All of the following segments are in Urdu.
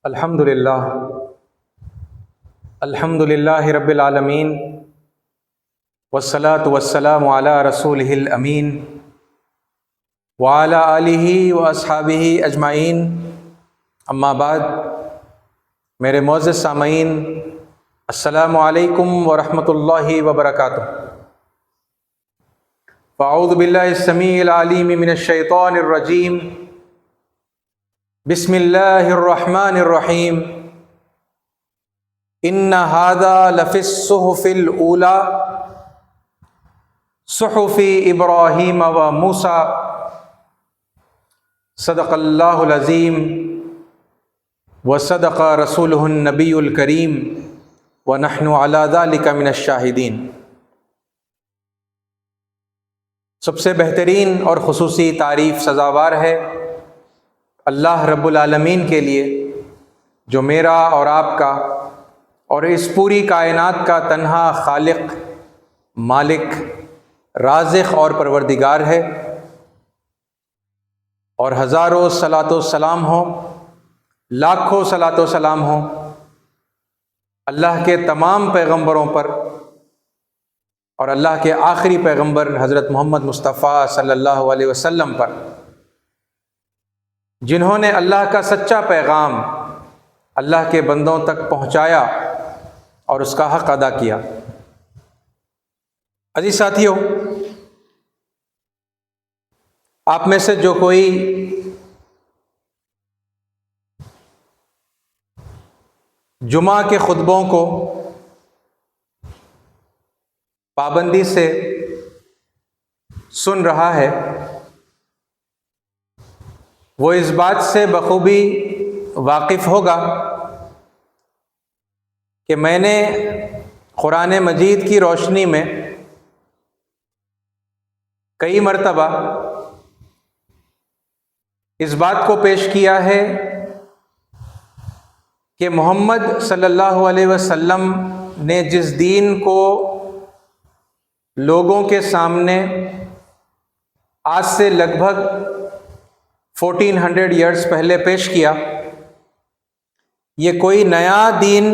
الحمد للہ رب العالمین والصلاة والسلام علی رسولہ الامین وعلی آلہ واصحابہ اجمعین، اما بعد۔ میرے معزز سامعین، السلام علیکم ورحمۃ اللہ وبرکاتہ۔ فاعوذ باللہ السمیع العلیم من الشیطان الرجیم، بسم اللہ الرحمن الرحیم۔ ان ھذا لفی الصحف الاولی صحف ابراہیم و موسیٰ، صدق اللہ العظیم وصدق رسولہ النبی الکریم ونحن علی ذلک من الشاہدین۔ سب سے بہترین اور خصوصی تعریف سزاوار ہے اللہ رب العالمین کے لیے، جو میرا اور آپ کا اور اس پوری کائنات کا تنہا خالق، مالک، رازق اور پروردگار ہے، اور ہزاروں صلاۃ و سلام ہوں، لاکھوں صلاۃ و سلام ہوں اللہ کے تمام پیغمبروں پر، اور اللہ کے آخری پیغمبر حضرت محمد مصطفیٰ صلی اللہ علیہ وسلم پر، جنہوں نے اللہ کا سچا پیغام اللہ کے بندوں تک پہنچایا اور اس کا حق ادا کیا۔ عزیز ساتھیوں، آپ میں سے جو کوئی جمعہ کے خطبوں کو پابندی سے سن رہا ہے، وہ اس بات سے بخوبی واقف ہوگا کہ میں نے قرآن مجید کی روشنی میں کئی مرتبہ اس بات کو پیش کیا ہے کہ محمد صلی اللہ علیہ وسلم نے جس دین کو لوگوں کے سامنے آج سے لگ بھگ 1400 ایئرز پہلے پیش کیا، یہ کوئی نیا دین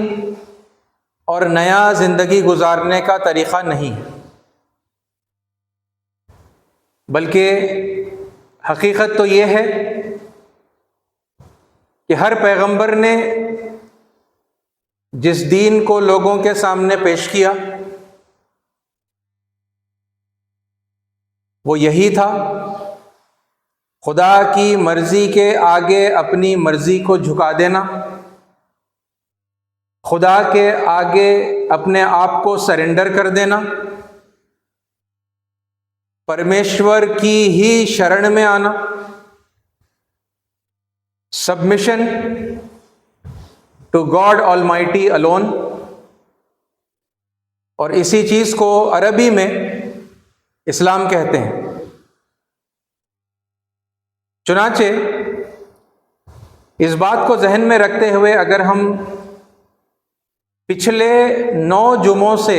اور نیا زندگی گزارنے کا طریقہ نہیں، بلکہ حقیقت تو یہ ہے کہ ہر پیغمبر نے جس دین کو لوگوں کے سامنے پیش کیا وہ یہی تھا، خدا کی مرضی کے آگے اپنی مرضی کو جھکا دینا، خدا کے آگے اپنے آپ کو سرنڈر کر دینا، پرمیشور کی ہی شرن میں آنا، submission to God almighty alone, اور اسی چیز کو عربی میں اسلام کہتے ہیں۔ چنانچہ اس بات کو ذہن میں رکھتے ہوئے اگر ہم پچھلے 9 جمعوں سے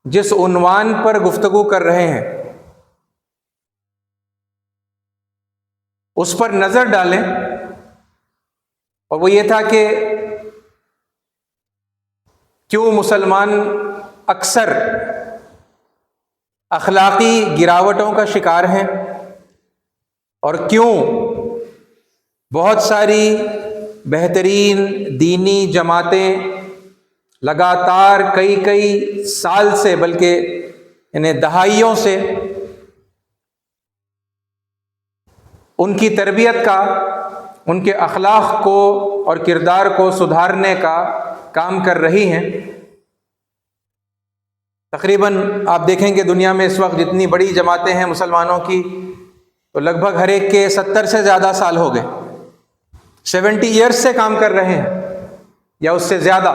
جس عنوان پر گفتگو کر رہے ہیں اس پر نظر ڈالیں، اور وہ یہ تھا کہ کیوں مسلمان اکثر اخلاقی گراوٹوں کا شکار ہیں، اور کیوں بہت ساری بہترین دینی جماعتیں لگاتار کئی سال سے، بلکہ دہائیوں سے ان کی تربیت کا، ان کے اخلاق کو اور کردار کو سدھارنے کا کام کر رہی ہیں۔ تقریباً آپ دیکھیں کہ دنیا میں اس وقت جتنی بڑی جماعتیں ہیں مسلمانوں کی، تو لگ بھگ ہر ایک کے 70 سے زیادہ سال ہو گئے، 70 ایئرز سے کام کر رہے ہیں یا اس سے زیادہ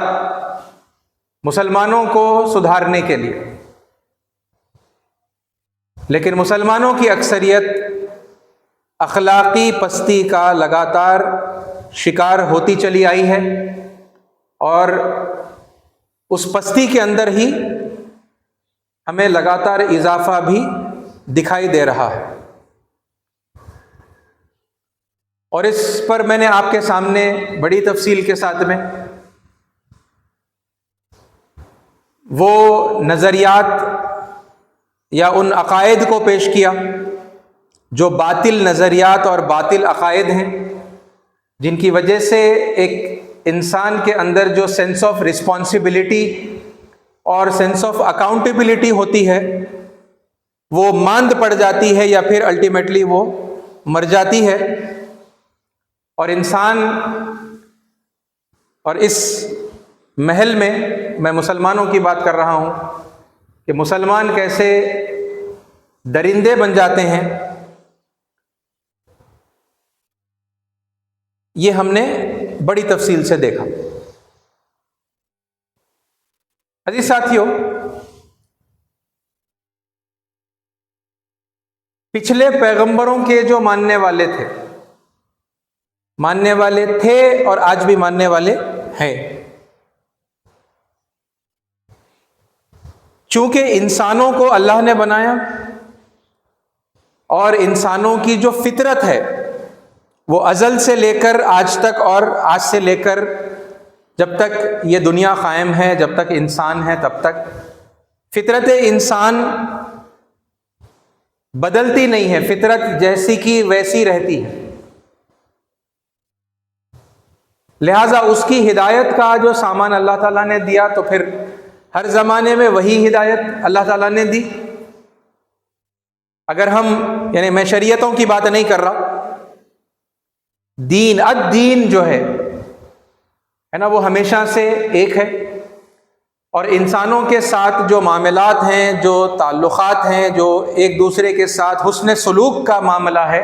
مسلمانوں کو سدھارنے کے لیے۔ لیکن مسلمانوں کی اکثریت اخلاقی پستی کا لگاتار شکار ہوتی چلی آئی ہے، اور اس پستی کے اندر ہی ہمیں لگاتار اضافہ بھی دکھائی دے رہا ہے۔ اور اس پر میں نے آپ کے سامنے بڑی تفصیل کے ساتھ میں وہ نظریات یا ان عقائد کو پیش کیا جو باطل نظریات اور باطل عقائد ہیں، جن کی وجہ سے ایک انسان کے اندر جو سینس آف رسپانسبلٹی اور سینس آف اکاؤنٹیبلٹی ہوتی ہے وہ ماند پڑ جاتی ہے یا پھر الٹیمیٹلی وہ مر جاتی ہے۔ اور انسان، اور اس محل میں مسلمانوں کی بات کر رہا ہوں کہ مسلمان کیسے درندے بن جاتے ہیں، یہ ہم نے بڑی تفصیل سے دیکھا۔ عزیز ساتھیوں، پچھلے پیغمبروں کے جو ماننے والے تھے اور آج بھی ماننے والے ہیں، چونکہ انسانوں کو اللہ نے بنایا اور انسانوں کی جو فطرت ہے وہ ازل سے لے کر آج تک اور آج سے لے کر جب تک یہ دنیا قائم ہے، جب تک انسان ہے تب تک فطرت انسان بدلتی نہیں ہے، فطرت جیسی کی ویسی رہتی ہے۔ لہٰذا اس کی ہدایت کا جو سامان اللہ تعالیٰ نے دیا تو پھر ہر زمانے میں وہی ہدایت اللہ تعالیٰ نے دی۔ اگر ہم، یعنی میں شریعتوں کی بات نہیں کر رہا، دین، الدین جو ہے نا، وہ ہمیشہ سے ایک ہے، اور انسانوں کے ساتھ جو معاملات ہیں، جو تعلقات ہیں، جو ایک دوسرے کے ساتھ حسن سلوک کا معاملہ ہے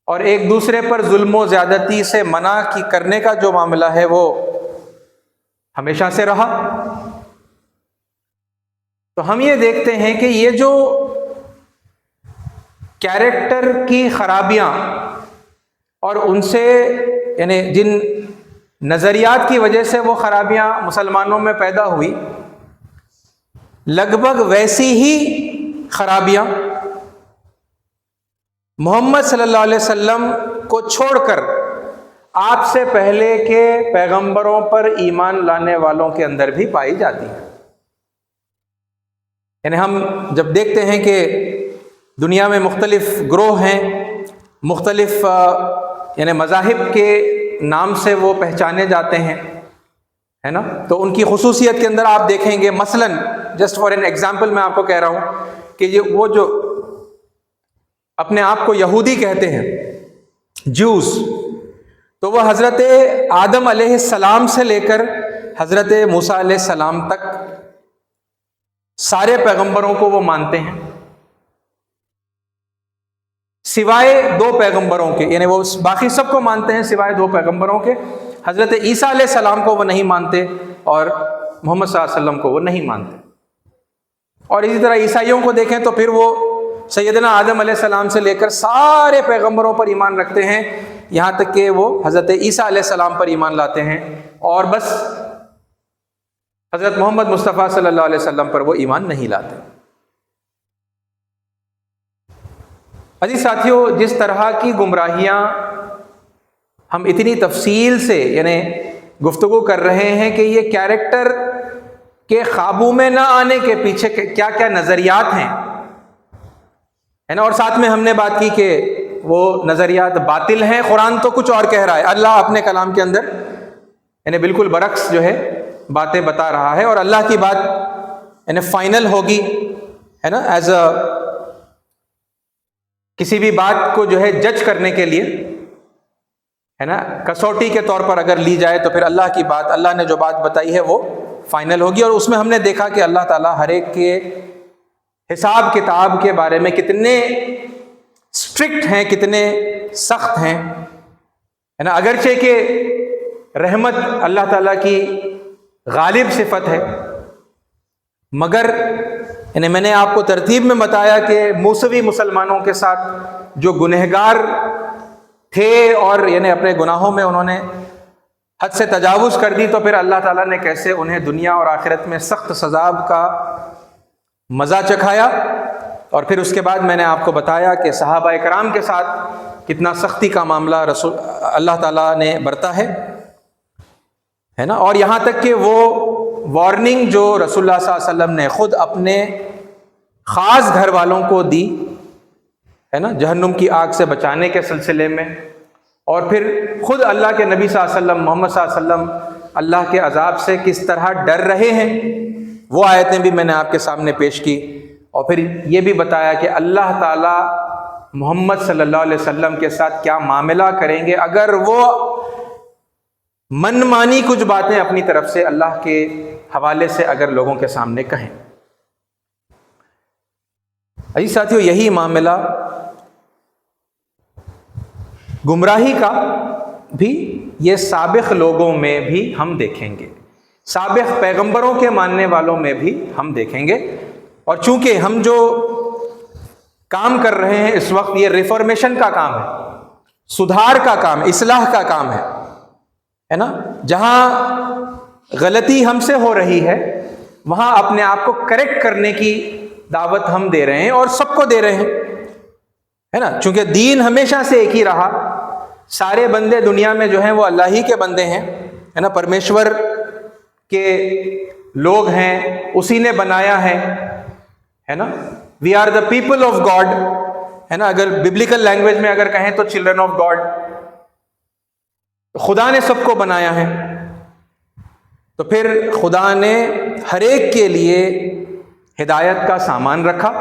اور ایک دوسرے پر ظلم و زیادتی سے منع کرنے کا جو معاملہ ہے وہ ہمیشہ سے رہا۔ تو ہم یہ دیکھتے ہیں کہ یہ جو کیریکٹر کی خرابیاں اور ان سے، یعنی جن نظریات کی وجہ سے وہ خرابیاں مسلمانوں میں پیدا ہوئی، لگ بھگ ویسی ہی خرابیاں محمد صلی اللہ علیہ وسلم کو چھوڑ کر آپ سے پہلے کے پیغمبروں پر ایمان لانے والوں کے اندر بھی پائی جاتی ہیں۔ یعنی ہم جب دیکھتے ہیں کہ دنیا میں مختلف گروہ ہیں، مختلف یعنی مذاہب کے نام سے وہ پہچانے جاتے ہیں، ہے نا، تو ان کی خصوصیت کے اندر آپ دیکھیں گے، مثلاً جسٹ فار این ایگزامپل میں آپ کو کہہ رہا ہوں کہ وہ جو اپنے آپ کو یہودی کہتے ہیں، جوز، تو وہ حضرت آدم علیہ السلام سے لے کر حضرت موسیٰ علیہ السلام تک سارے پیغمبروں کو وہ مانتے ہیں، سوائے 2 پیغمبروں کے، یعنی وہ باقی سب کو مانتے ہیں سوائے 2 پیغمبروں کے۔ حضرت عیسیٰ علیہ السلام کو وہ نہیں مانتے اور محمد صلی اللہ علیہ وسلم کو وہ نہیں مانتے۔ اور اسی طرح عیسائیوں کو دیکھیں تو پھر وہ سیدنا آدم علیہ السلام سے لے کر سارے پیغمبروں پر ایمان رکھتے ہیں، یہاں تک کہ وہ حضرت عیسیٰ علیہ السلام پر ایمان لاتے ہیں، اور بس حضرت محمد مصطفیٰ صلی اللہ علیہ وسلم پر وہ ایمان نہیں لاتے۔ عزیز ساتھیوں، جس طرح کی گمراہیاں ہم اتنی تفصیل سے یعنی گفتگو کر رہے ہیں کہ یہ کیریکٹر کے قابو میں نہ آنے کے پیچھے کیا کیا نظریات ہیں، ہے نا، اور ساتھ میں ہم نے بات کی کہ وہ نظریات باطل ہیں، قرآن تو کچھ اور کہہ رہا ہے، اللہ اپنے کلام کے اندر یعنی بالکل برعکس جو ہے باتیں بتا رہا ہے، اور اللہ کی بات یعنی فائنل ہوگی، ہے نا، ایز اے کسی بھی بات کو جو ہے جج کرنے کے لیے، ہے نا، کسوٹی کے طور پر اگر لی جائے تو پھر اللہ کی بات، اللہ نے جو بات بتائی ہے وہ فائنل ہوگی۔ اور اس میں ہم نے دیکھا کہ اللہ تعالیٰ ہر ایک کے حساب کتاب کے بارے میں کتنے اسٹرکٹ ہیں، کتنے سخت ہیں، ہے نا، اگرچہ کہ رحمت اللہ تعالیٰ کی غالب صفت ہے، مگر یعنی میں نے آپ کو ترتیب میں بتایا کہ موسوی مسلمانوں کے ساتھ جو گنہگار تھے اور یعنی اپنے گناہوں میں انہوں نے حد سے تجاوز کر دی، تو پھر اللہ تعالیٰ نے کیسے انہیں دنیا اور آخرت میں سخت سزا کا مزہ چکھایا۔ اور پھر اس کے بعد میں نے آپ کو بتایا کہ صحابہ کرام کے ساتھ کتنا سختی کا معاملہ اللہ تعالیٰ نے برتا ہے نا، اور یہاں تک کہ وہ وارننگ جو رسول اللہ صلی اللہ علیہ وسلم نے خود اپنے خاص گھر والوں کو دی ہے نا، جہنم کی آگ سے بچانے کے سلسلے میں، اور پھر خود اللہ کے نبی صلی اللہ علیہ وسلم محمد صلی اللہ علیہ وسلم اللہ کے عذاب سے کس طرح ڈر رہے ہیں، وہ آیتیں بھی میں نے آپ کے سامنے پیش کی، اور پھر یہ بھی بتایا کہ اللہ تعالیٰ محمد صلی اللہ علیہ وسلم کے ساتھ کیا معاملہ کریں گے اگر وہ من مانی کچھ باتیں اپنی طرف سے اللہ کے حوالے سے اگر لوگوں کے سامنے کہیں۔ عزیز ساتھیو، یہی معاملہ گمراہی کا بھی یہ سابق لوگوں میں بھی ہم دیکھیں گے، سابق پیغمبروں کے ماننے والوں میں بھی ہم دیکھیں گے، اور چونکہ ہم جو کام کر رہے ہیں اس وقت یہ ریفارمیشن کا کام ہے، سدھار کا کام، اصلاح کا کام ہے نا، جہاں غلطی ہم سے ہو رہی ہے وہاں اپنے آپ کو کریکٹ کرنے کی دعوت ہم دے رہے ہیں، اور سب کو دے رہے ہیں ہے نا، چونکہ دین ہمیشہ سے ایک ہی رہا، سارے بندے دنیا میں جو ہیں وہ اللہ ہی کے بندے ہیں ہے نا، پرمیشور کے لوگ ہیں، اسی نے بنایا ہے نا، we are the people of God ہے نا، اگر ببلیکل لینگویج میں اگر کہیں تو چلڈرن آف گاڈ، خدا نے سب کو بنایا ہے، تو پھر خدا نے ہر ایک کے لیے ہدایت کا سامان رکھا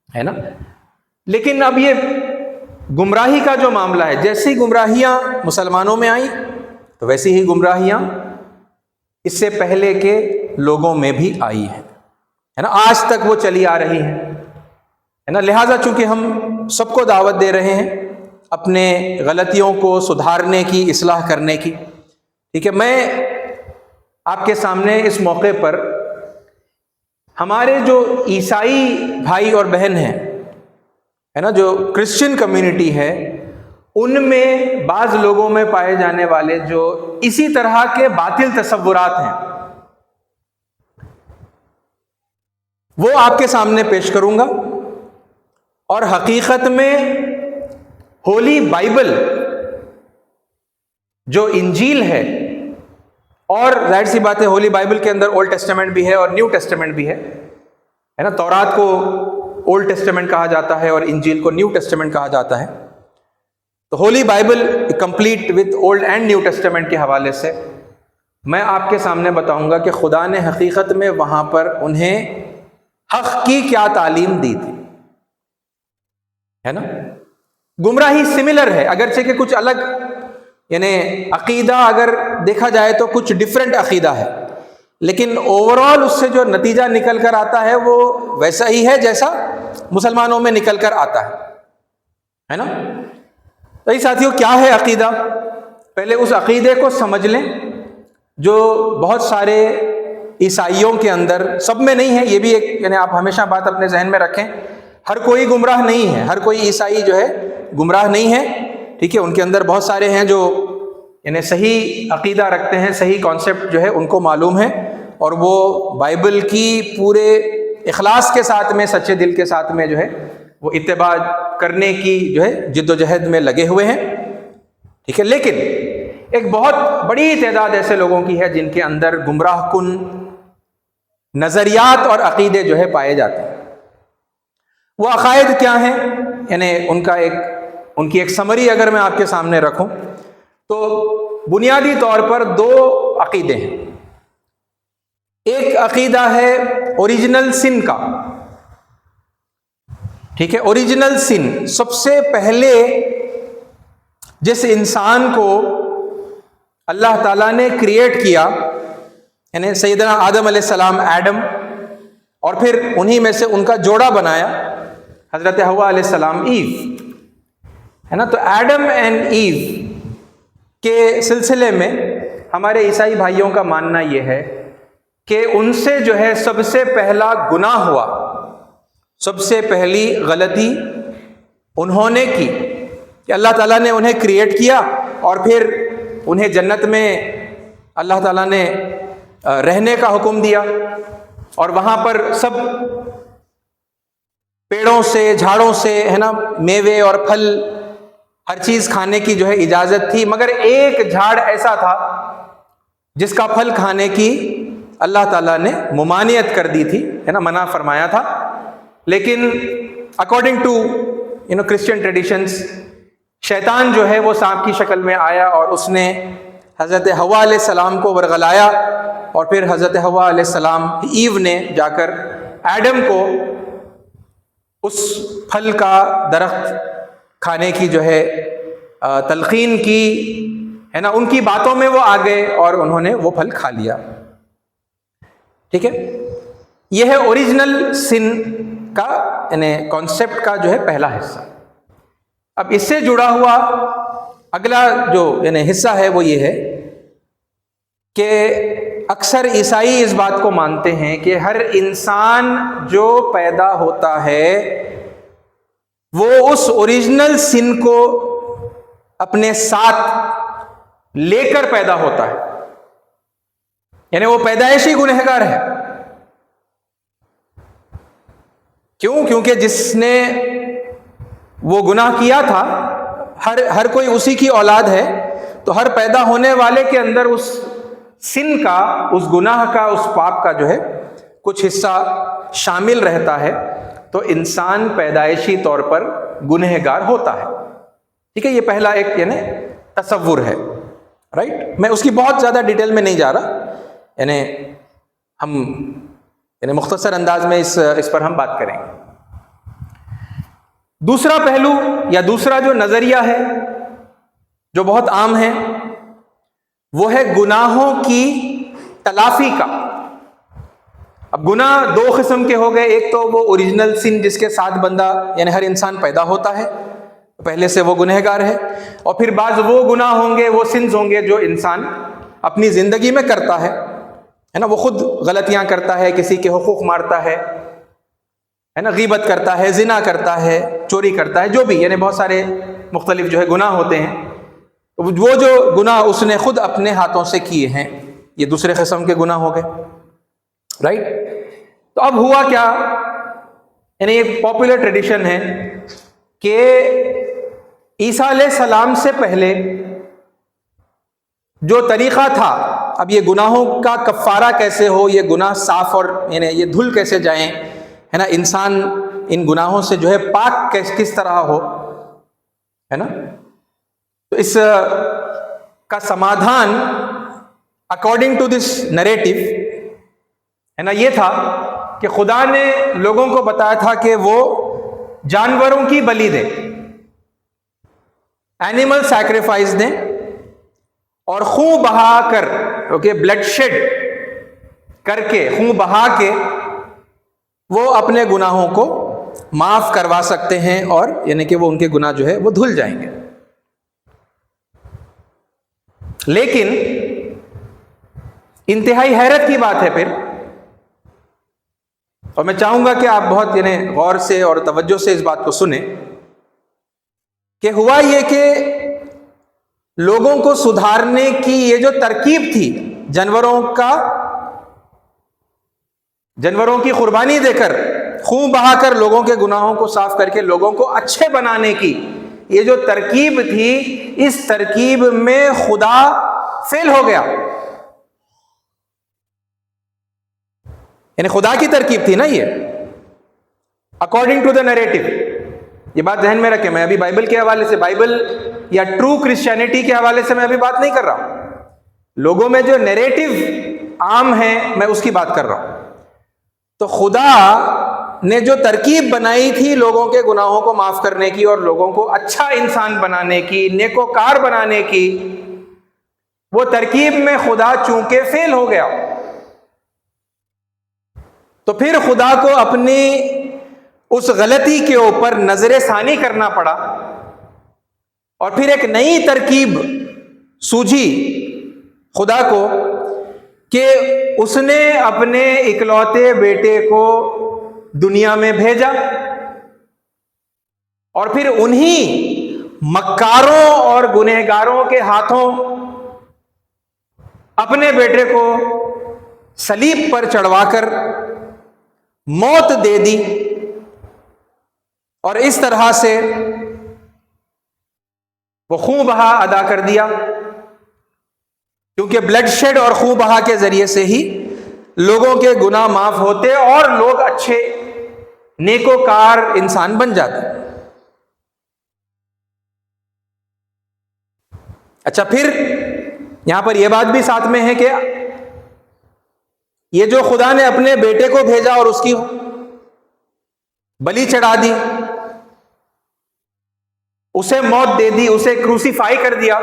ہے نا، لیکن اب یہ گمراہی کا جو معاملہ ہے، جیسی گمراہیاں مسلمانوں میں آئیں تو ویسی ہی گمراہیاں اس سے پہلے کے لوگوں میں بھی آئی ہیں ہے نا، آج تک وہ چلی آ رہی ہیں ہے نا، لہٰذا چونکہ ہم سب کو دعوت دے رہے ہیں اپنے غلطیوں کو سدھارنے کی، اصلاح کرنے کی، ٹھیک ہے، میں آپ کے سامنے اس موقع پر ہمارے جو عیسائی بھائی اور بہن ہیں ہے نا، جو کرسچن کمیونٹی ہے، ان میں بعض لوگوں میں پائے جانے والے جو اسی طرح کے باطل تصورات ہیں وہ آپ کے سامنے پیش کروں گا، اور حقیقت میں ہولی بائبل جو انجیل ہے، اور ظاہر سی بات ہے ہولی بائبل کے اندر اولڈ ٹیسٹمنٹ بھی ہے اور نیو ٹیسٹمنٹ بھی ہے نا، تورات کو اولڈ ٹیسٹمنٹ کہا جاتا ہے اور انجیل کو نیو ٹیسٹمنٹ کہا جاتا ہے، تو Holy Bible complete with Old and New Testament کے حوالے سے میں آپ کے سامنے بتاؤں گا کہ خدا نے حقیقت میں وہاں پر انہیں حق کی کیا تعلیم دی تھی ہے نا، گمراہی سملر ہے، اگرچہ کہ کچھ الگ، یعنی عقیدہ اگر دیکھا جائے تو کچھ ڈفرینٹ عقیدہ ہے، لیکن اوور آل اس سے جو نتیجہ نکل کر آتا ہے وہ ویسا ہی ہے جیسا مسلمانوں میں نکل کر آتا ہے نا۔ تو یہ ساتھیوں، کیا ہے عقیدہ؟ پہلے اس عقیدے کو سمجھ لیں جو بہت سارے عیسائیوں کے اندر، سب میں نہیں ہے، یہ بھی ایک، یعنی آپ ہمیشہ بات اپنے ذہن میں رکھیں، ہر کوئی گمراہ نہیں ہے، ہر کوئی عیسائی جو ہے گمراہ نہیں ہے، ٹھیک ہے، ان کے اندر بہت سارے ہیں جو یعنی صحیح عقیدہ رکھتے ہیں، صحیح کانسیپٹ جو ہے ان کو معلوم ہے، اور وہ بائبل کی پورے اخلاص کے ساتھ میں، سچے دل کے ساتھ میں جو ہے وہ اتباع کرنے کی جو ہے جد و جہد میں لگے ہوئے ہیں، ٹھیک ہے، لیکن ایک بہت بڑی تعداد ایسے لوگوں کی ہے جن کے اندر گمراہ کن نظریات اور عقیدے جو ہے پائے جاتے ہیں۔ وہ عقائد کیا ہیں؟ یعنی ان کی ایک سمری اگر میں آپ کے سامنے رکھوں تو بنیادی طور پر دو عقیدے ہیں۔ ایک عقیدہ ہے اوریجنل سن کا، ٹھیک ہے، اوریجنل سن، سب سے پہلے جس انسان کو اللہ تعالیٰ نے کریٹ کیا، یعنی سیدنا آدم علیہ السلام، ایڈم، اور پھر انہی میں سے ان کا جوڑا بنایا حضرت حوا علیہ السلام، ایو، ہے نا، تو ایڈم اینڈ ایو کے سلسلے میں ہمارے عیسائی بھائیوں کا ماننا یہ ہے کہ ان سے جو ہے سب سے پہلا گناہ ہوا، سب سے پہلی غلطی انہوں نے کی کہ اللہ تعالیٰ نے انہیں کریٹ کیا اور پھر انہیں جنت میں اللہ تعالیٰ نے رہنے کا حکم دیا، اور وہاں پر سب پیڑوں سے جھاڑوں سے ہے نا میوے اور پھل ہر چیز کھانے کی جو ہے اجازت تھی، مگر ایک جھاڑ ایسا تھا جس کا پھل کھانے کی اللہ تعالیٰ نے ممانعت کر دی تھی، ہے نا، منع فرمایا تھا۔ لیکن اکارڈنگ ٹو کرسچن ٹریڈیشنز، شیطان جو ہے وہ سانپ کی شکل میں آیا اور اس نے حضرت حوا علیہ السلام کو ورغلایا، اور پھر حضرت حوا علیہ السلام، ایو نے جا کر ایڈم کو اس پھل کا درخت کھانے کی جو ہے تلقین کی، ہے نا، ان کی باتوں میں وہ آ گئے اور انہوں نے وہ پھل کھا لیا۔ ٹھیک ہے، یہ ہے اوریجنل سن کا یعنی کانسیپٹ کا جو ہے پہلا حصہ۔ اب اس سے جڑا ہوا اگلا جو یعنی حصہ ہے وہ یہ ہے کہ اکثر عیسائی اس بات کو مانتے ہیں کہ ہر انسان جو پیدا ہوتا ہے وہ اس اوریجنل سن کو اپنے ساتھ لے کر پیدا ہوتا ہے، یعنی وہ پیدائشی گنہگار ہے۔ کیوں؟ کیونکہ جس نے وہ گناہ کیا تھا، ہر کوئی اسی کی اولاد ہے، تو ہر پیدا ہونے والے کے اندر اس سن کا، اس گناہ کا، اس پاپ کا جو ہے کچھ حصہ شامل رہتا ہے، تو انسان پیدائشی طور پر گنہگار ہوتا ہے۔ ٹھیک ہے، یہ پہلا ایک یعنی تصور ہے، رائٹ۔ میں اس کی بہت زیادہ ڈیٹیل میں نہیں جا رہا، یعنی ہم مختصر انداز میں اس پر ہم بات کریں گے۔ دوسرا پہلو یا دوسرا جو نظریہ ہے جو بہت عام ہے، وہ ہے گناہوں کی تلافی کا۔ اب گناہ دو قسم کے ہو گئے، ایک تو وہ اوریجنل سن جس کے ساتھ بندہ یعنی ہر انسان پیدا ہوتا ہے، پہلے سے وہ گنہگار ہے، اور پھر بعض وہ گناہ ہوں گے، وہ سنز ہوں گے جو انسان اپنی زندگی میں کرتا ہے نا، وہ خود غلطیاں کرتا ہے، کسی کے حقوق مارتا ہے نا، غیبت کرتا ہے، زنا کرتا ہے، چوری کرتا ہے، جو بھی یعنی بہت سارے مختلف جو ہے گناہ ہوتے ہیں، وہ جو گناہ اس نے خود اپنے ہاتھوں سے کیے ہیں، یہ دوسرے قسم کے گناہ ہو گئے، رائٹ۔ تو اب ہوا کیا، یعنی یہ پاپولر ٹریڈیشن ہے کہ عیسیٰ علیہ السلام سے پہلے جو طریقہ تھا، اب یہ گناہوں کا کفارہ کیسے ہو، یہ گناہ صاف اور یعنی یہ دھل کیسے جائیں، ہے نا، انسان ان گناہوں سے جو ہے پاک کس طرح ہو، ہے نا، تو اس کا سمادھان اکارڈنگ ٹو دس نریٹو ہے نا یہ تھا کہ خدا نے لوگوں کو بتایا تھا کہ وہ جانوروں کی بلی دیں، اینیمل سیکریفائس دیں، اور خون بہا کر، اوکے، بلڈ شیڈ کر کے، خون بہا کے وہ اپنے گناہوں کو معاف کروا سکتے ہیں، اور یعنی کہ وہ ان کے گناہ جو ہے وہ دھل جائیں گے۔ لیکن انتہائی حیرت کی بات ہے پھر، اور میں چاہوں گا کہ آپ بہت یعنی غور سے اور توجہ سے اس بات کو سنیں، کہ ہوا یہ کہ لوگوں کو سدھارنے کی یہ جو ترکیب تھی، جانوروں کی قربانی دے کر، خون بہا کر لوگوں کے گناہوں کو صاف کر کے لوگوں کو اچھے بنانے کی یہ جو ترکیب تھی، اس ترکیب میں خدا فیل ہو گیا، یعنی خدا کی ترکیب تھی نا یہ، اکارڈنگ ٹو دا نیریٹو۔ یہ بات ذہن میں رکھیں، میں ابھی بائبل کے حوالے سے، بائبل یا ٹرو کرسچینٹی کے حوالے سے میں ابھی بات نہیں کر رہا ہوں، لوگوں میں جو نیریٹو عام ہے میں اس کی بات کر رہا ہوں۔ تو خدا نے جو ترکیب بنائی تھی لوگوں کے گناہوں کو معاف کرنے کی اور لوگوں کو اچھا انسان بنانے کی، نیکوکار بنانے کی، وہ ترکیب میں خدا چونکہ فیل ہو گیا، تو پھر خدا کو اپنی اس غلطی کے اوپر نظر ثانی کرنا پڑا، اور پھر ایک نئی ترکیب سوجھی خدا کو کہ اس نے اپنے اکلوتے بیٹے کو دنیا میں بھیجا، اور پھر انہی مکاروں اور گنہگاروں کے ہاتھوں اپنے بیٹے کو صلیب پر چڑھوا کر موت دے دی، اور اس طرح سے وہ خون بہا ادا کر دیا، کیونکہ بلڈ شیڈ اور خون بہا کے ذریعے سے ہی لوگوں کے گناہ معاف ہوتے اور لوگ اچھے نیکوکار انسان بن جاتے۔ اچھا، پھر یہاں پر یہ بات بھی ساتھ میں ہے کہ یہ جو خدا نے اپنے بیٹے کو بھیجا اور اس کی بلی چڑھا دی، اسے موت دے دی، اسے کروسیفائی کر دیا،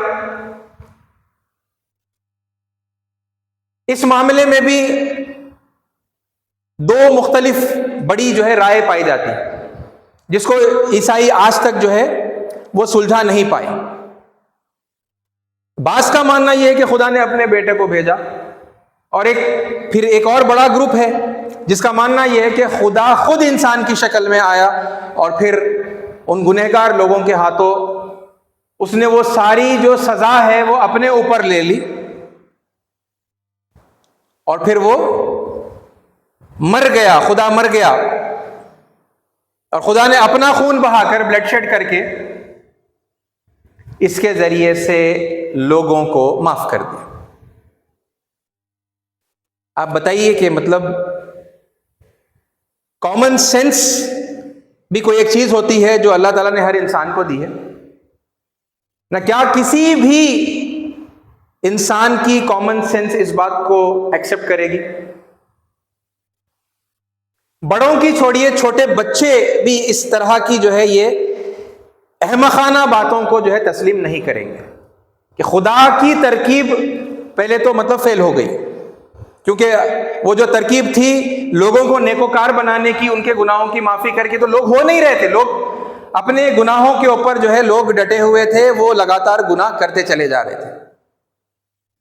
اس معاملے میں بھی دو مختلف بڑی جو ہے رائے پائی جاتی ہے، جس کو عیسائی آج تک جو ہے وہ سلجھا نہیں پائے۔ بعض کا ماننا یہ ہے کہ خدا نے اپنے بیٹے کو بھیجا، اور پھر ایک اور بڑا گروپ ہے جس کا ماننا یہ ہے کہ خدا خود انسان کی شکل میں آیا اور پھر ان گنہگار لوگوں کے ہاتھوں اس نے وہ ساری جو سزا ہے وہ اپنے اوپر لے لی، اور پھر وہ مر گیا، خدا مر گیا، اور خدا نے اپنا خون بہا کر، بلڈ شیڈ کر کے اس کے ذریعے سے لوگوں کو معاف کر دیا۔ آپ بتائیے کہ مطلب کامن سینس بھی کوئی ایک چیز ہوتی ہے جو اللہ تعالیٰ نے ہر انسان کو دی ہے نہ، کیا کسی بھی انسان کی کامن سینس اس بات کو ایکسپٹ کرے گی؟ بڑوں کی چھوڑیے، چھوٹے بچے بھی اس طرح کی جو ہے یہ احمقانہ باتوں کو جو ہے تسلیم نہیں کریں گے کہ خدا کی ترکیب پہلے تو مطلب فیل ہو گئی، کیونکہ وہ جو ترکیب تھی لوگوں کو نیکوکار بنانے کی، ان کے گناہوں کی معافی کر کے، تو لوگ ہو نہیں رہے تھے، لوگ اپنے گناہوں کے اوپر جو ہے لوگ ڈٹے ہوئے تھے، وہ لگاتار گناہ کرتے چلے جا رہے تھے،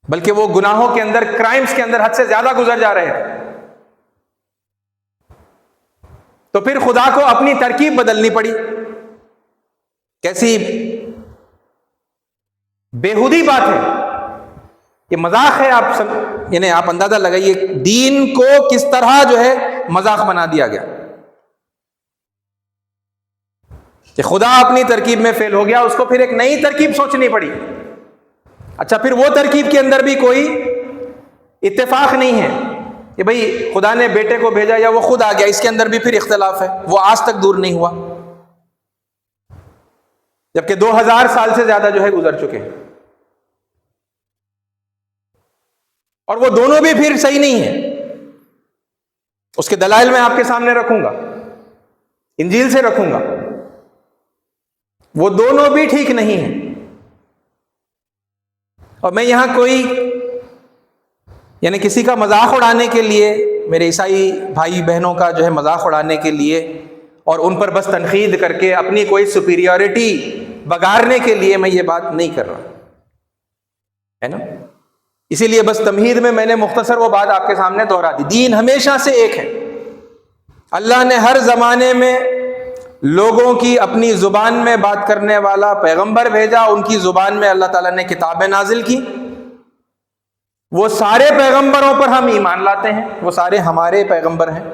بلکہ وہ گناہوں کے اندر، کرائمز کے اندر حد سے زیادہ گزر جا رہے تھے۔ تو پھر خدا کو اپنی ترکیب بدلنی پڑی۔ کیسی بیہودی بات ہے، یہ مذاق ہے، یعنی آپ اندازہ لگائیے دین کو کس طرح جو ہے مذاق بنا دیا گیا کہ خدا اپنی ترکیب میں فیل ہو گیا، اس کو پھر ایک نئی ترکیب سوچنی پڑی۔ اچھا، پھر وہ ترکیب کے اندر بھی کوئی اتفاق نہیں ہے کہ بھئی خدا نے بیٹے کو بھیجا یا وہ خود آ گیا، اس کے اندر بھی پھر اختلاف ہے، وہ آج تک دور نہیں ہوا، جبکہ 2000 سال سے زیادہ جو ہے گزر چکے ہیں، اور وہ دونوں بھی پھر صحیح نہیں ہیں۔ اس کے دلائل میں آپ کے سامنے رکھوں گا، انجیل سے رکھوں گا، وہ دونوں بھی ٹھیک نہیں ہیں۔ اور میں یہاں کوئی یعنی کسی کا مذاق اڑانے کے لیے، میرے عیسائی بھائی بہنوں کا جو ہے مذاق اڑانے کے لیے اور ان پر بس تنقید کر کے اپنی کوئی سپیریورٹی بگاڑنے کے لیے میں یہ بات نہیں کر رہا، ہے نا؟ اسی لیے بس تمہید میں نے مختصر وہ بات آپ کے سامنے دہرا دی۔ دین ہمیشہ سے ایک ہے، اللہ نے ہر زمانے میں لوگوں کی اپنی زبان میں بات کرنے والا پیغمبر بھیجا، ان کی زبان میں اللہ تعالیٰ نے کتابیں نازل کی، وہ سارے پیغمبروں پر ہم ایمان لاتے ہیں، وہ سارے ہمارے پیغمبر ہیں،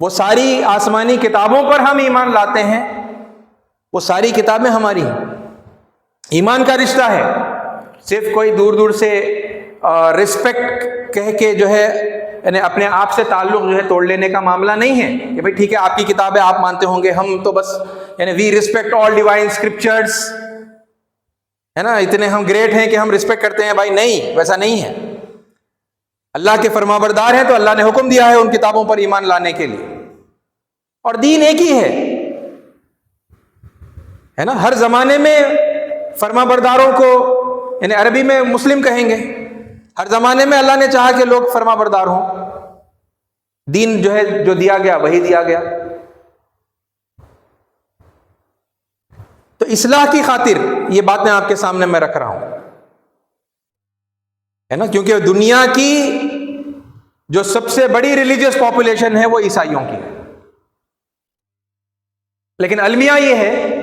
وہ ساری آسمانی کتابوں پر ہم ایمان لاتے ہیں، وہ ساری کتابیں ہماری ہیں۔ ایمان کا رشتہ ہے، صرف کوئی دور دور سے رسپیکٹ کہہ کے جو ہے یعنی اپنے آپ سے تعلق جو ہے توڑ لینے کا معاملہ نہیں ہے کہ بھئی ٹھیک ہے آپ کی کتابیں آپ مانتے ہوں گے، ہم تو بس یعنی we respect all divine scriptures, ہے نا، اتنے ہم گریٹ ہیں کہ ہم ریسپیکٹ کرتے ہیں۔ بھائی نہیں، ویسا نہیں ہے، اللہ کے فرمانبردار ہیں تو اللہ نے حکم دیا ہے ان کتابوں پر ایمان لانے کے لیے، اور دین ایک ہی ہے نا۔ ہر زمانے میں فرمانبرداروں کو یعنی عربی میں مسلم کہیں گے، ہر زمانے میں اللہ نے چاہا کہ لوگ فرمانبردار ہوں، دین جو ہے جو دیا گیا وہی دیا گیا۔ تو اصلاح کی خاطر یہ بات میں آپ کے سامنے میں رکھ رہا ہوں، ہے نا، کیونکہ دنیا کی جو سب سے بڑی ریلیجیس پاپولیشن ہے وہ عیسائیوں کی ہے، لیکن المیہ یہ ہے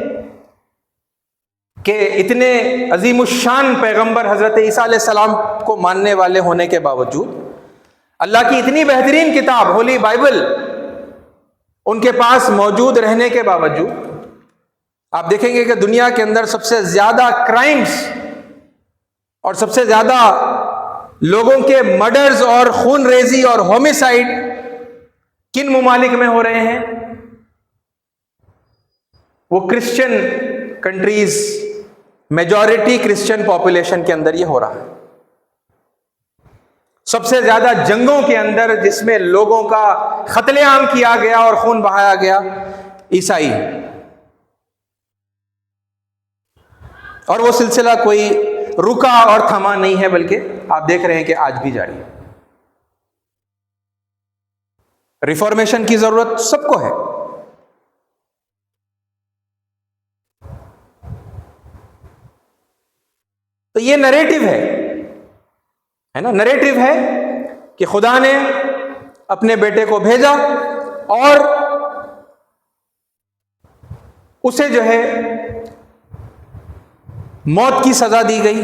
کہ اتنے عظیم الشان پیغمبر حضرت عیسیٰ علیہ السلام کو ماننے والے ہونے کے باوجود اللہ کی اتنی بہترین کتاب ہولی بائبل ان کے پاس موجود رہنے کے باوجود آپ دیکھیں گے کہ دنیا کے اندر سب سے زیادہ کرائمز اور سب سے زیادہ لوگوں کے مرڈرز اور خون ریزی اور ہومیسائڈ کن ممالک میں ہو رہے ہیں؟ وہ Christian countries, majority Christian population کے اندر یہ ہو رہا ہے۔ سب سے زیادہ جنگوں کے اندر جس میں لوگوں کا قتل عام کیا گیا اور خون بہایا گیا، عیسائی، اور وہ سلسلہ کوئی رکا اور تھما نہیں ہے، بلکہ آپ دیکھ رہے ہیں کہ آج بھی جاری ہے۔ ریفارمیشن کی ضرورت سب کو ہے۔ تو یہ نریٹو ہے نا، نریٹو ہے کہ خدا نے اپنے بیٹے کو بھیجا اور اسے جو ہے موت کی سزا دی گئی،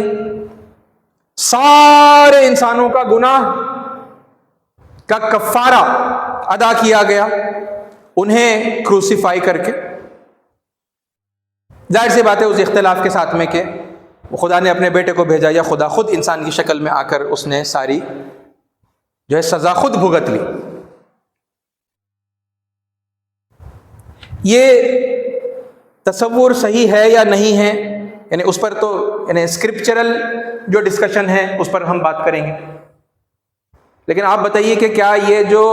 سارے انسانوں کا گناہ کا کفارہ ادا کیا گیا انہیں کروسیفائی کر کے۔ ظاہر سی بات ہے اس اختلاف کے ساتھ میں کہ خدا نے اپنے بیٹے کو بھیجا یا خدا خود انسان کی شکل میں آ کر اس نے ساری جو ہے سزا خود بھگت لی۔ یہ تصور صحیح ہے یا نہیں ہے، یعنی اس پر تو یعنی اسکرپچرل جو ڈسکشن ہے اس پر ہم بات کریں گے، لیکن آپ بتائیے کہ کیا یہ جو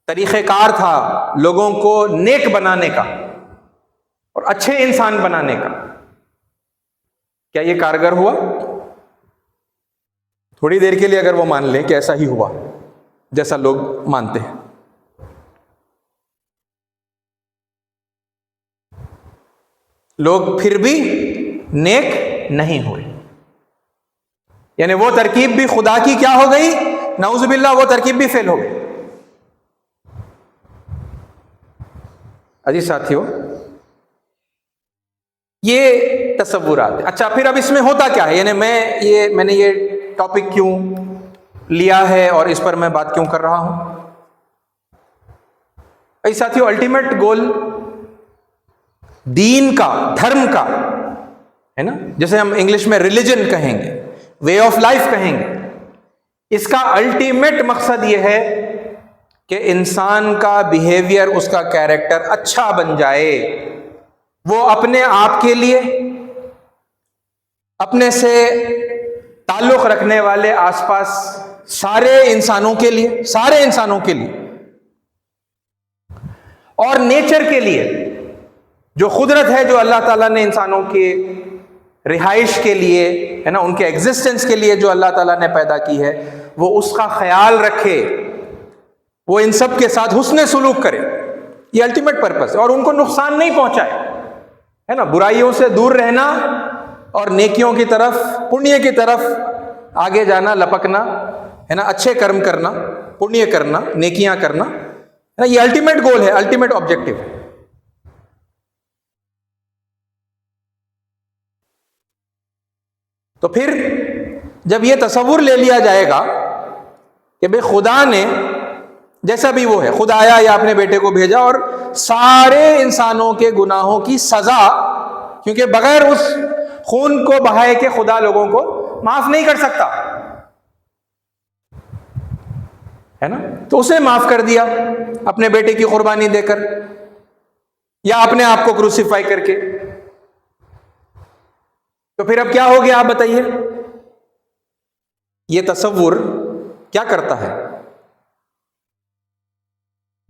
طریقہ کار تھا لوگوں کو نیک بنانے کا اور اچھے انسان بنانے کا، کیا یہ کارگر ہوا؟ تھوڑی دیر کے لیے اگر وہ مان لیں کہ ایسا ہی ہوا جیسا لوگ مانتے ہیں، لوگ پھر بھی نیک نہیں ہوئے، یعنی وہ ترکیب بھی خدا کی کیا ہو گئی؟ نعوذ باللہ، وہ ترکیب بھی فیل ہو گئی۔ عزیز ساتھیو، یہ تصورات۔ اچھا، پھر اب اس میں ہوتا کیا ہے؟ یعنی میں نے یہ ٹاپک کیوں لیا ہے اور اس پر میں بات کیوں کر رہا ہوں؟ عزیز ساتھیو، الٹیمیٹ گول دین کا، دھرم کا ہے نا، جیسے ہم انگلش میں ریلیجن کہیں گے، وے آف لائف کہیں گے، اس کا الٹیمیٹ مقصد یہ ہے کہ انسان کا بیہیویئر، اس کا کیریکٹر اچھا بن جائے، وہ اپنے آپ کے لیے، اپنے سے تعلق رکھنے والے آس پاس سارے انسانوں کے لیے اور نیچر کے لیے، جو قدرت ہے جو اللہ تعالیٰ نے انسانوں کے رہائش کے لیے ہے نا، ان کے ایگزسٹنس کے لیے جو اللہ تعالیٰ نے پیدا کی ہے، وہ اس کا خیال رکھے، وہ ان سب کے ساتھ حسن سلوک کرے۔ یہ الٹیمیٹ پرپس ہے، اور ان کو نقصان نہیں پہنچائے، ہے نا، برائیوں سے دور رہنا اور نیکیوں کی طرف، پنیہ کی طرف آگے جانا، لپکنا ہے نا، اچھے کرم کرنا، پنیہ کرنا، نیکیاں کرنا ہے نا، یہ الٹیمیٹ گول ہے، الٹیمیٹ آبجیکٹو ہے۔ تو پھر جب یہ تصور لے لیا جائے گا کہ بھئی خدا نے جیسا بھی وہ ہے، خدا آیا یا اپنے بیٹے کو بھیجا اور سارے انسانوں کے گناہوں کی سزا، کیونکہ بغیر اس خون کو بہائے کہ خدا لوگوں کو معاف نہیں کر سکتا ہے نا، تو اسے معاف کر دیا اپنے بیٹے کی قربانی دے کر یا اپنے آپ کو کروسیفائی کر کے۔ تو پھر اب کیا ہو گیا آپ بتائیے؟ یہ تصور کیا کرتا ہے؟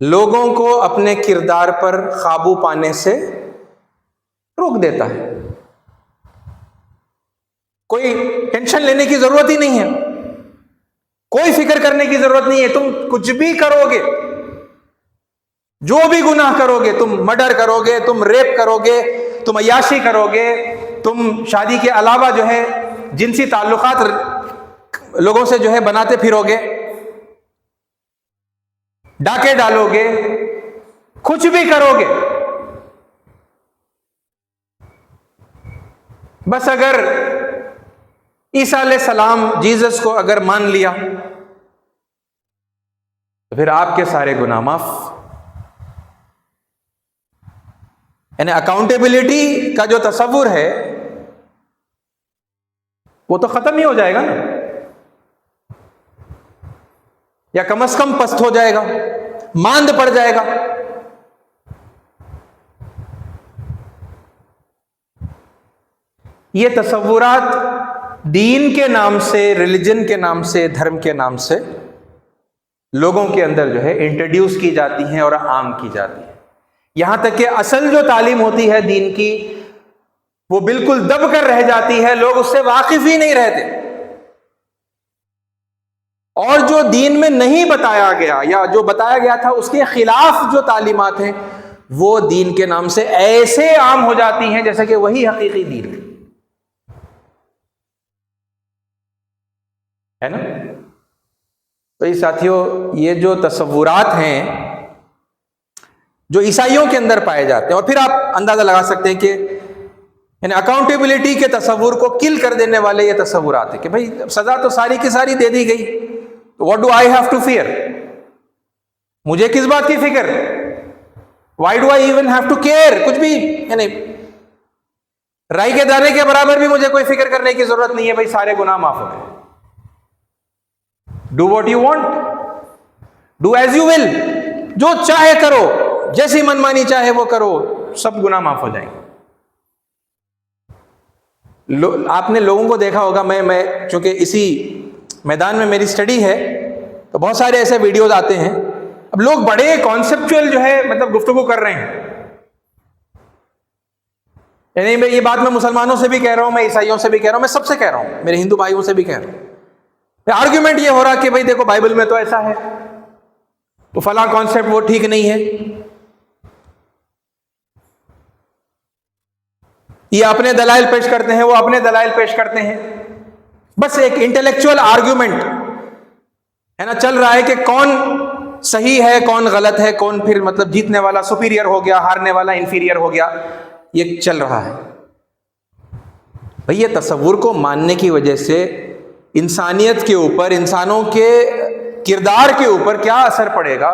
لوگوں کو اپنے کردار پر قابو پانے سے روک دیتا ہے۔ کوئی ٹینشن لینے کی ضرورت ہی نہیں ہے، کوئی فکر کرنے کی ضرورت نہیں ہے، تم کچھ بھی کرو گے، جو بھی گناہ کرو گے، تم مرڈر کرو گے، تم ریپ کرو گے، تم عیاشی کرو گے، تم شادی کے علاوہ جو ہے جنسی تعلقات لوگوں سے جو ہے بناتے پھرو گے، ڈاکے ڈالو گے، کچھ بھی کرو گے، بس اگر عیسیٰ علیہ السلام، جیزس کو اگر مان لیا تو پھر آپ کے سارے گناہ معاف، یعنی اکاؤنٹیبلٹی کا جو تصور ہے وہ تو ختم ہی ہو جائے گا نا، یا کم از کم پست ہو جائے گا، ماند پڑ جائے گا۔ یہ تصورات دین کے نام سے، ریلیجن کے نام سے، دھرم کے نام سے لوگوں کے اندر جو ہے انٹروڈیوس کی جاتی ہیں اور عام کی جاتی ہیں، یہاں تک کہ اصل جو تعلیم ہوتی ہے دین کی وہ بالکل دب کر رہ جاتی ہے، لوگ اس سے واقف ہی نہیں رہتے، اور جو دین میں نہیں بتایا گیا یا جو بتایا گیا تھا اس کے خلاف جو تعلیمات ہیں وہ دین کے نام سے ایسے عام ہو جاتی ہیں جیسے کہ وہی حقیقی دین ہے نا۔ تو یہ ساتھیوں، یہ جو تصورات ہیں جو عیسائیوں کے اندر پائے جاتے ہیں، اور پھر آپ اندازہ لگا سکتے ہیں کہ یعنی اکاؤنٹیبلٹی کے تصور کو کل کر دینے والے یہ تصورات ہیں کہ بھائی سزا تو ساری کی ساری دے دی گئی، what do I have to fear, مجھے کس بات کی فکر، why do I even have to care, کچھ بھی یعنی رائی کے دانے کے برابر بھی مجھے کوئی فکر کرنے کی ضرورت نہیں ہے، بھائی سارے گناہ معاف ہو گئے۔ Do what you want, do as you will, جو چاہے کرو، جیسی منمانی چاہے وہ کرو، سب گناہ معاف ہو جائیں گے۔ آپ نے لوگوں کو دیکھا ہوگا، میں چونکہ اسی میدان میں میری سٹڈی ہے تو بہت سارے ایسے ویڈیوز آتے ہیں، اب لوگ بڑے کانسیپچول جو ہے مطلب گفتگو کر رہے ہیں، یعنی میں یہ بات میں مسلمانوں سے بھی کہہ رہا ہوں، میں عیسائیوں سے بھی کہہ رہا ہوں، میں سب سے کہہ رہا ہوں، میرے ہندو بھائیوں سے بھی کہہ رہا ہوں، آرگیومنٹ یہ ہو رہا کہ بھائی دیکھو بائبل میں تو ایسا ہے، تو فلاں کانسیپٹ وہ ٹھیک نہیں ہے، یہ اپنے دلائل پیش کرتے ہیں، وہ اپنے دلائل پیش کرتے ہیں، بس ایک انٹلیکچوئل آرگیومنٹ ہے نا چل رہا ہے کہ کون صحیح ہے کون غلط ہے، کون پھر مطلب جیتنے والا سپیریئر ہو گیا، ہارنے والا انفیریئر ہو گیا، یہ چل رہا ہے۔ بھئی یہ تصور کو ماننے کی وجہ سے انسانیت کے اوپر، انسانوں کے کردار کے اوپر کیا اثر پڑے گا،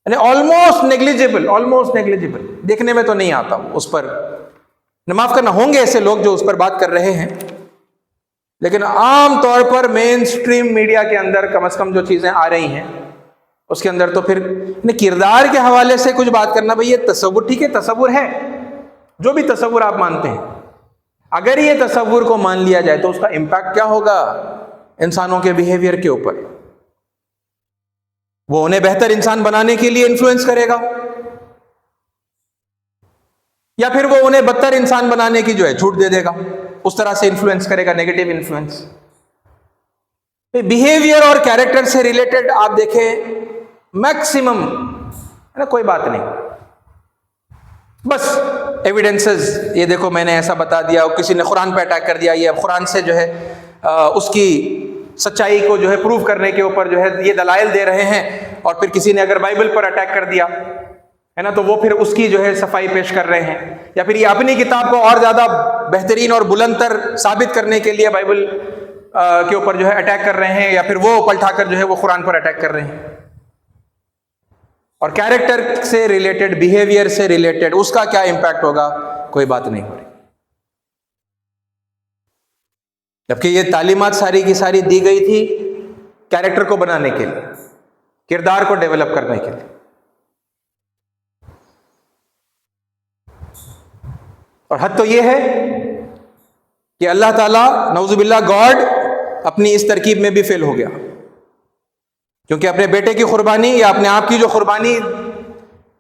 یعنی آلموسٹ نیگلیجیبل، دیکھنے میں تو نہیں آتا اس پر، معاف کرنا ہوں گے ایسے لوگ جو اس پر بات کر رہے ہیں، لیکن عام طور پر مین سٹریم میڈیا کے اندر کم از کم جو چیزیں آ رہی ہیں اس کے اندر تو پھر کردار کے حوالے سے کچھ بات کرنا، بھئی یہ تصور، ٹھیک ہے تصور ہے، جو بھی تصور آپ مانتے ہیں، اگر یہ تصور کو مان لیا جائے تو اس کا امپیکٹ کیا ہوگا انسانوں کے بیہیویئر کے اوپر، وہ انہیں بہتر انسان بنانے کے لیے انفلوئنس کرے گا یا پھر وہ انہیں بدتر انسان بنانے کی جو ہے چھوٹ دے دے گا، اس طرح سے انفلوئنس کرے گا، نیگیٹو انفلوئنس۔ بیہیویئر اور کیریکٹر سے ریلیٹڈ آپ دیکھیں میکسیمم ہے نا کوئی بات نہیں، بس ایویڈنسز، یہ دیکھو میں نے ایسا بتا دیا، کسی نے قرآن پہ اٹیک کر دیا، یہ اب قرآن سے جو ہے اس کی سچائی کو جو ہے پروف کرنے کے اوپر جو ہے یہ دلائل دے رہے ہیں، اور پھر کسی نے اگر بائبل پر اٹیک کر دیا ہے نا تو وہ پھر اس کی جو ہے صفائی پیش کر رہے ہیں، یا پھر یہ اپنی کتاب کو اور زیادہ بہترین اور بلند تر ثابت کرنے کے لیے بائبل کے اوپر جو ہے اٹیک کر رہے ہیں، یا پھر وہ پلٹا کر جو ہے وہ قرآن پر اٹیک کر رہے ہیں، اور کیریکٹر سے ریلیٹڈ، بیہیویئر سے ریلیٹڈ اس کا کیا امپیکٹ ہوگا، کوئی بات نہیں ہو رہی، جبکہ یہ تعلیمات ساری کی ساری دی گئی تھی کیریکٹر کو بنانے کے لیے، کردار کو ڈیولپ کرنے کے لیے۔ اور حد تو یہ ہے کہ اللہ تعالیٰ نعوذ باللہ گاڈ اپنی اس ترکیب میں بھی فیل ہو گیا، کیونکہ اپنے بیٹے کی قربانی یا اپنے آپ کی جو قربانی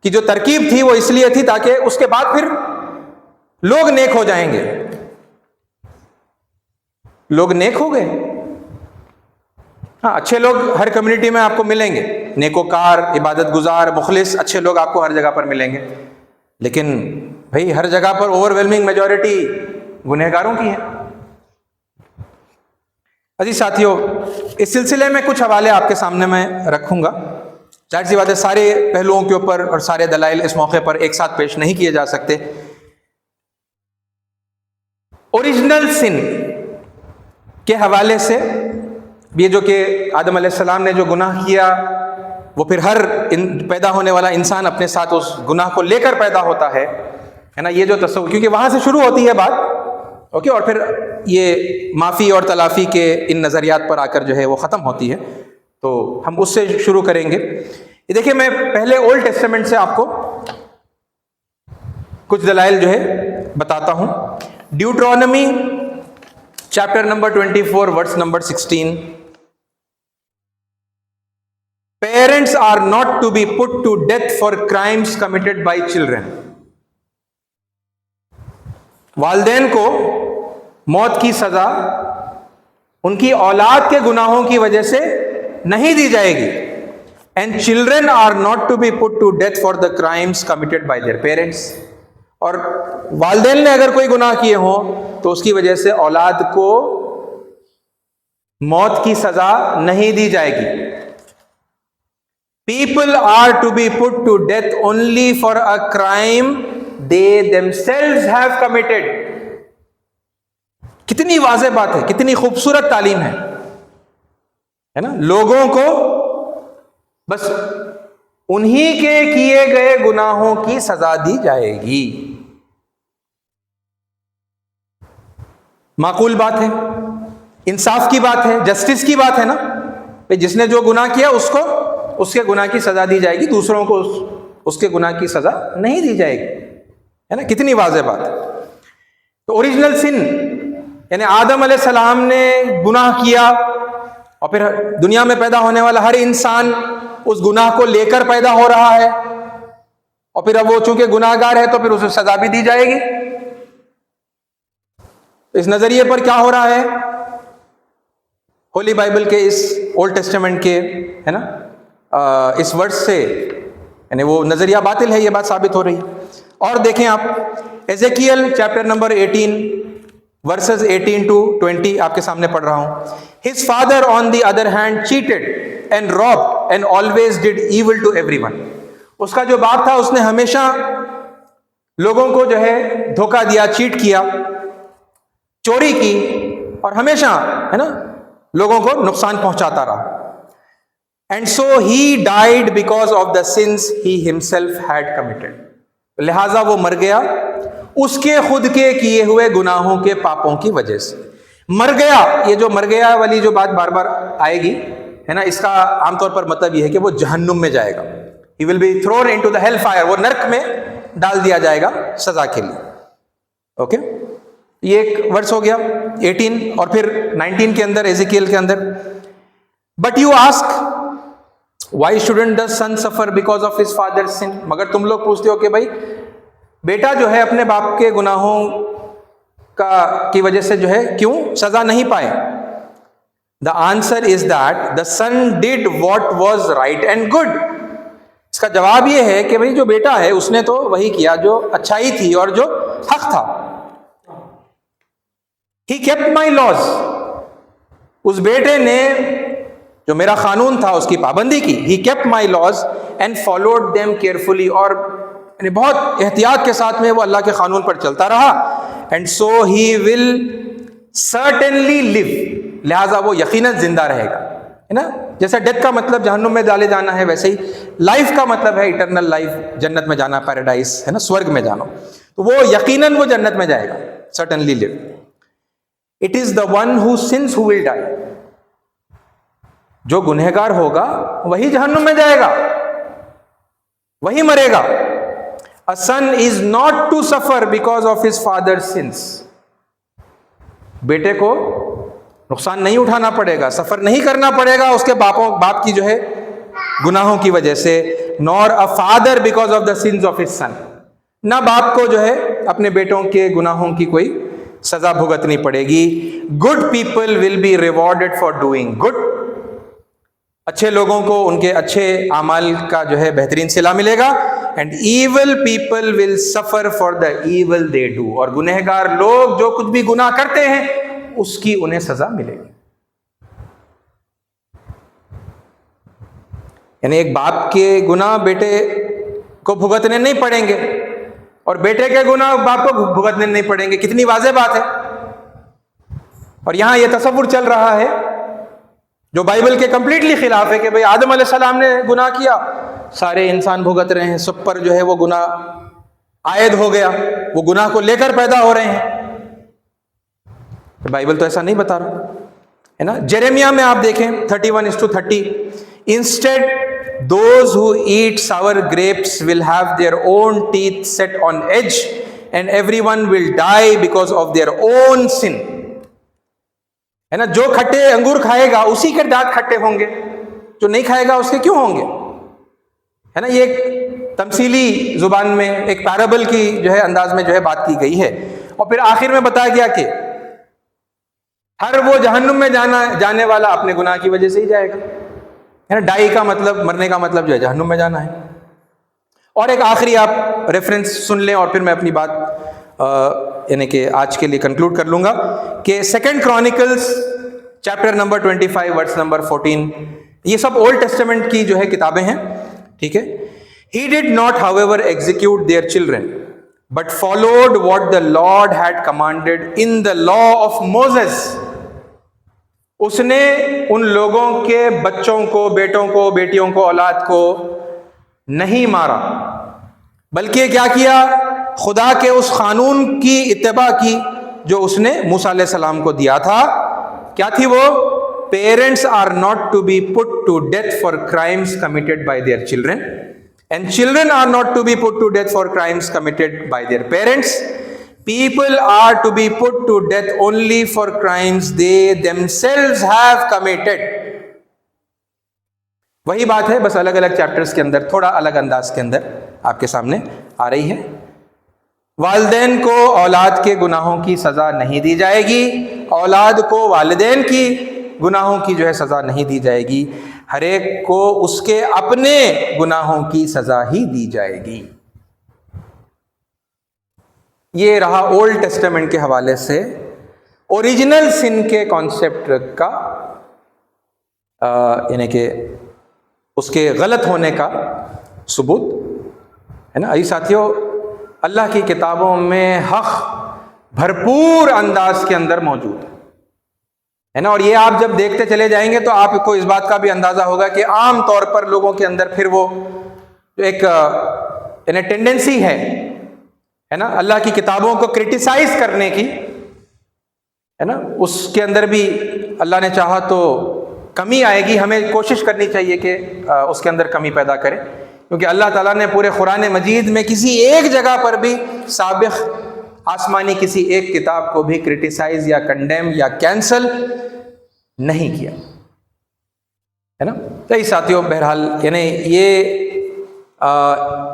کی جو ترکیب تھی وہ اس لیے تھی تاکہ اس کے بعد پھر لوگ نیک ہو جائیں گے، لوگ نیک ہو گئے، ہاں اچھے لوگ ہر کمیونٹی میں آپ کو ملیں گے، نیکوکار، عبادت گزار، مخلص، اچھے لوگ آپ کو ہر جگہ پر ملیں گے، لیکن بھئی ہر جگہ پر اوور ویلمنگ میجورٹی گنہگاروں کی ہے۔ عزیز ساتھیوں، اس سلسلے میں کچھ حوالے آپ کے سامنے میں رکھوں گا، ظاہر سی بات ہے سارے پہلوؤں کے اوپر اور سارے دلائل اس موقع پر ایک ساتھ پیش نہیں کیے جا سکتے۔ اوریجنل سن کے حوالے سے یہ جو کہ آدم علیہ السلام نے جو گناہ کیا وہ پھر ہر پیدا ہونے والا انسان اپنے ساتھ اس گناہ کو لے کر پیدا ہوتا ہے نا، یہ جو تصور، کیونکہ وہاں سے شروع ہوتی ہے بات، اوکے، اور پھر یہ معافی اور تلافی کے ان نظریات پر آ کر جو ہے وہ ختم ہوتی ہے. تو ہم اس سے شروع کریں گے. یہ دیکھیں، میں پہلے اولڈ ٹیسٹمنٹ سے آپ کو کچھ دلائل جو ہے بتاتا ہوں. Deuteronomy chapter number 24 verse number 16. Parents are not to be put to death for crimes committed by children. والدین کو موت کی سزا ان کی اولاد کے گناہوں کی وجہ سے نہیں دی جائے گی. And children are not to be put to death for the crimes committed by their parents. اور والدین نے اگر کوئی گناہ کیے ہوں تو اس کی وجہ سے اولاد کو موت کی سزا نہیں دی جائے گی. People are to be put to death only for a crime they themselves have committed. کتنی واضح بات ہے، کتنی خوبصورت تعلیم ہے نا. لوگوں کو بس انہی کے کیے گئے گناہوں کی سزا دی جائے گی. معقول بات ہے، انصاف کی بات ہے، جسٹس کی بات ہے نا. جس نے جو گناہ کیا اس کو اس کے گناہ کی سزا دی جائے گی، دوسروں کو اس کے گناہ کی سزا نہیں دی جائے گی، ہے نا. کتنی واضح بات ہے. تو اوریجنل سن یعنی آدم علیہ السلام نے گناہ کیا، اور پھر دنیا میں پیدا ہونے والا ہر انسان اس گناہ کو لے کر پیدا ہو رہا ہے، اور پھر اب وہ چونکہ گناہ گار ہے تو پھر اسے سزا بھی دی جائے گی. اس نظریے پر کیا ہو رہا ہے؟ ہولی بائبل کے اس اولڈ ٹیسٹمنٹ کے ہے نا اس ورڈ سے یعنی وہ نظریہ باطل ہے، یہ بات ثابت ہو رہی ہے. اور دیکھیں آپ ایزیکیل چیپٹر نمبر 18 ورسز 18 to 20 آپ کے سامنے پڑھ رہا ہوں. His father on the other hand cheated and robbed and always did evil to everyone. اس کا جو باپ تھا اس نے ہمیشہ لوگوں کو جو ہے دھوکہ دیا، چیٹ کیا، چوری کی، اور ہمیشہ ہے نا لوگوں کو نقصان پہنچاتا رہا. And so he died because of the sins he himself had committed. لہٰذا وہ مر گیا اس کے خود کے کیے ہوئے گناہوں کے پاپوں کی وجہ سے. مر گیا، یہ جو مر گیا والی جو بات بار بار آئے گی ہے نا، اس کا عام طور پر مطلب یہ ہے کہ وہ جہنم میں جائے گا. He will be thrown into the hell fire. وہ نرک میں ڈال دیا جائے گا سزا کے لیے. اوکے، یہ ایک ورس ہو گیا 18. اور پھر 19 کے اندر ایزیکیل کے اندر But you ask why shouldn't the son suffer because of his father's sin. مگر تم لوگ پوچھتے ہو کہ بھائی بیٹا جو ہے اپنے باپ کے گناہوں کی وجہ سے جو ہے کیوں سزا نہیں پائے. The answer is that the son did what was right and good. اس کا جواب یہ ہے کہ بھائی جو بیٹا ہے اس نے تو وہی کیا جو اچھائی تھی اور جو حق تھا. He kept my laws. اس بیٹے نے جو میرا قانون تھا اس کی پابندی کی. He kept my laws and followed them carefully. اور یعنی بہت احتیاط کے ساتھ میں وہ اللہ کے قانون پر چلتا رہا. And so he will certainly live. لہٰذا وہ یقیناً زندہ رہے گا، ہے نا. جیسا ڈیتھ کا مطلب جہنم میں ڈالے جانا ہے، ویسے ہی لائف کا مطلب ہے اٹرنل لائف، جنت میں جانا، پیراڈائز ہے نا، سورگ میں جانا. تو وہ یقیناً وہ جنت میں جائے گا. Certainly live. It is the one who sins who will die. جو گنہگار ہوگا وہی جہنم میں جائے گا، وہی مرے گا. A son is not to suffer because of his father's sins. بیٹے کو نقصان نہیں اٹھانا پڑے گا، سفر نہیں کرنا پڑے گا اس کے باپ کی جو ہے گناہوں کی وجہ سے. Nor a father because of the sins of his son. نہ باپ کو جو ہے اپنے بیٹوں کے گناہوں کی کوئی سزا بھگتنی پڑے گی. Good people will be rewarded for doing good. اچھے لوگوں کو ان کے اچھے اعمال کا جو ہے بہترین صلہ ملے گا. And evil people will suffer for the evil they do. اور گنہگار لوگ جو کچھ بھی گناہ کرتے ہیں اس کی انہیں سزا ملے گی. یعنی ایک باپ کے گناہ بیٹے کو بھگتنے نہیں پڑیں گے اور بیٹے کے گناہ باپ کو بھگتنے نہیں پڑیں گے. کتنی واضح بات ہے. اور یہاں یہ تصور چل رہا ہے جو بائبل کے کمپلیٹلی خلاف ہے کہ بھئی آدم علیہ السلام نے گناہ کیا، سارے انسان بھگت رہے ہیں، سب پر جو ہے وہ گناہ عائد ہو گیا، وہ گناہ کو لے کر پیدا ہو رہے ہیں۔ بائبل تو ایسا نہیں بتا رہا ہے نا۔ جیریمیہ میں آپ دیکھیں 31:30، instead those who eat sour grapes will have their own teeth set on edge and every one will die because of their own sin, ہے نا۔ جو کھٹے انگور کھائے گا اسی کے دانت کھٹے ہوں گے، جو نہیں کھائے گا اس کے کیوں ہوں گے، ہے نا۔ یہ ایک تمثیلی زبان میں ایک پیرابل کی جو ہے انداز میں جو ہے بات کی گئی ہے، اور پھر آخر میں بتایا گیا کہ ہر وہ جہنم میں جانے والا اپنے گناہ کی وجہ سے ہی جائے گا، ہے نا۔ ڈائی کا مطلب مرنے کا مطلب جو ہے جہنم میں جانا ہے۔ اور ایک آخری آپ ریفرنس سن لیں اور پھر میں اپنی بات یعنی کہ آج کے لیے کنکلوڈ کر لوں گا کہ 2 chronicles chapter number 25 verse number 14، یہ سب اولڈ ٹیسٹمنٹ کی جو ہے کتابیں ہیں، ٹھیک ہے۔ He did not however execute their children but followed what the Lord had commanded in the law of Moses۔ اس نے ان لوگوں کے بچوں کو، بیٹوں کو، بیٹیوں کو، اولاد کو نہیں مارا، بلکہ کیا کیا، خدا کے اس قانون کی اتباع کی جو اس نے موسیٰ علیہ السلام کو دیا تھا۔ کیا تھی وہ؟ Parents are not to be put to death for crimes committed by their children and children are not to be put to death for crimes committed by their parents. People are to be put to death only for crimes they themselves have committed۔ وہی بات ہے، بس الگ الگ چیپٹرز کے اندر تھوڑا الگ انداز کے اندر آپ کے سامنے آ رہی ہے۔ والدین کو اولاد کے گناہوں کی سزا نہیں دی جائے گی، اولاد کو والدین کی گناہوں کی جو ہے سزا نہیں دی جائے گی، ہر ایک کو اس کے اپنے گناہوں کی سزا ہی دی جائے گی۔ یہ رہا اولڈ ٹیسٹمنٹ کے حوالے سے اوریجنل سن کے کانسیپٹ کا یعنی کہ اس کے غلط ہونے کا ثبوت ہے نا۔ ساتھیوں، اللہ کی کتابوں میں حق بھرپور انداز کے اندر موجود ہے نا، اور یہ آپ جب دیکھتے چلے جائیں گے تو آپ کو اس بات کا بھی اندازہ ہوگا کہ عام طور پر لوگوں کے اندر پھر وہ ایک یعنی ٹینڈنسی ہے نا اللہ کی کتابوں کو کرٹیسائز کرنے کی، ہے نا۔ اس کے اندر بھی اللہ نے چاہا تو کمی آئے گی، ہمیں کوشش کرنی چاہیے کہ اس کے اندر کمی پیدا کریں، کیونکہ اللہ تعالیٰ نے پورے قرآن مجید میں کسی ایک جگہ پر بھی سابق آسمانی کسی ایک کتاب کو بھی کرٹیسائز یا کنڈیم یا کینسل نہیں کیا، ہے نا۔ تو ساتھیوں، بہرحال یعنی یہ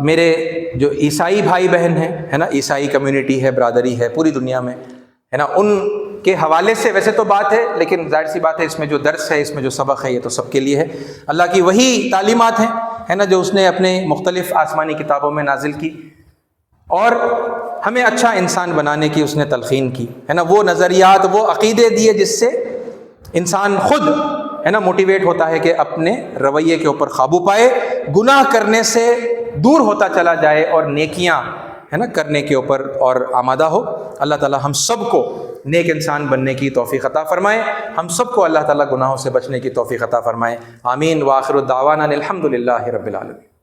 میرے جو عیسائی بھائی بہن ہیں، ہے نا، عیسائی کمیونٹی ہے، برادری ہے پوری دنیا میں، ہے نا، ان کے حوالے سے ویسے تو بات ہے، لیکن ظاہر سی بات ہے اس میں جو درس ہے، اس میں جو سبق ہے، یہ تو سب کے لیے ہے۔ اللہ کی وہی تعلیمات ہیں، ہے نا، جو اس نے اپنے مختلف آسمانی کتابوں میں نازل کی اور ہمیں اچھا انسان بنانے کی اس نے تلقین کی، ہے نا۔ وہ نظریات، وہ عقیدے دیے جس سے انسان خود، ہے نا، موٹیویٹ ہوتا ہے کہ اپنے رویے کے اوپر قابو پائے، گناہ کرنے سے دور ہوتا چلا جائے اور نیکیاں، ہے نا، کرنے کے اوپر اور آمادہ ہو۔ اللہ تعالی ہم سب کو نیک انسان بننے کی توفیق عطا فرمائے، ہم سب کو اللہ تعالی گناہوں سے بچنے کی توفیق عطا فرمائے، آمین۔ وآخر الدعوانا الحمد للہ رب العالمین۔